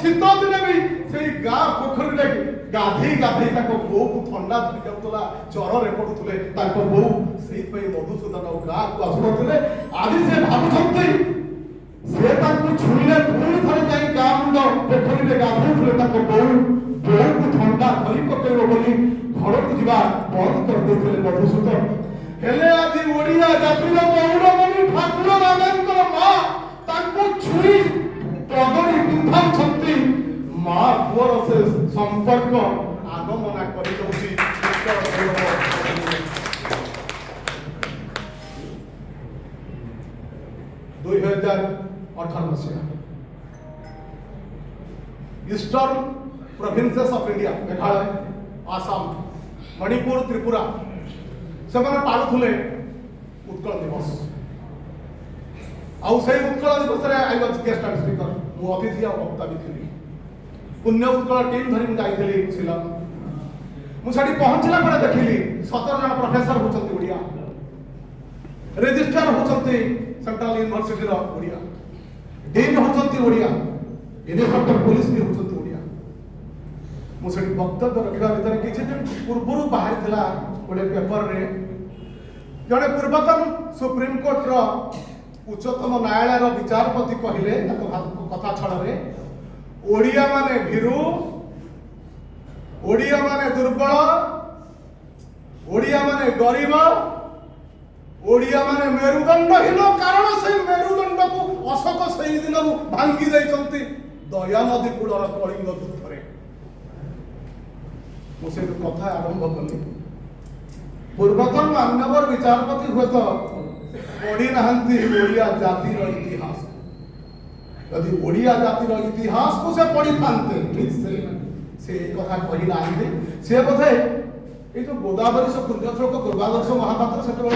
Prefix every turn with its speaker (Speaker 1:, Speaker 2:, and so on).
Speaker 1: शीत दिने भी से गाँ पोखरी रे गाधे गाधे बो को ठंडा धरी जाऊला ज्वर पड़ुले बो से मधुसूदन गाँ को आसुले आज से भावुंट से छुईले पुणी थे जाए गाँ मुंड पोखरी में गाधुले बो बो को ठंडा धरी पकेब बोली घर को जा बंद करदे मधुसूदन हेले आज ओडिया जातिर मौरमणि ठाकुर राजांकर माँ ताको छुई पगड़ी पिंधाउछंती माँ पुअर से संपर्क आगमना करि दउछि 2018 मसीहा eastern provinces of India Meghalaya Assam Manipur Tripura से पालुले उत्कल दिवस आउ से उत्कल दिवस I was guest and speaker मु अतिथि और वक्ता भी थी पुण्य उत्कल टीम धरी जाइली शिलंग मुझे पहुंचला पर देखिली 17 जन प्रोफेसर होचंती ओडिया रजिस्ट्रार होचंती सेंट्रल यूनिवर्सिटी रो ओडिया डीन होचंती ओडिया इन्स्पेक्टर पुलिस भी होचंती ओडिया मुझे वक्तव्य रखा भीतर किछि दिन पूर्व बाहर थिला गोटे पेपर रे जड़े पूर्वतन सुप्रीम कोर्ट रो उच्चतम न्यायालय रो विचारपति कहले कथा छड़ रे ओडिया माने भीरू ओडिया माने दुर्बल ओडिया माने गरीब ओडिया माने मेरुदंडहीन कारण से मेरुदंड को अशोक से दिन भांगी जाइछंती दया नदी कूलर कलिंग युद्धरे मुझे कथा आरंभ कली पूर्वतन मान्यवर विचारपति हुए तो पढ़ी नहांती ओडिया जातिर इतिहास यदि ओडिया जातिर इतिहास को से पढ़ी थांते से कथा कही ना से बोधे ये जो गोदावरी से पुण्यश्लोक दुर्गादर्श महापात्र से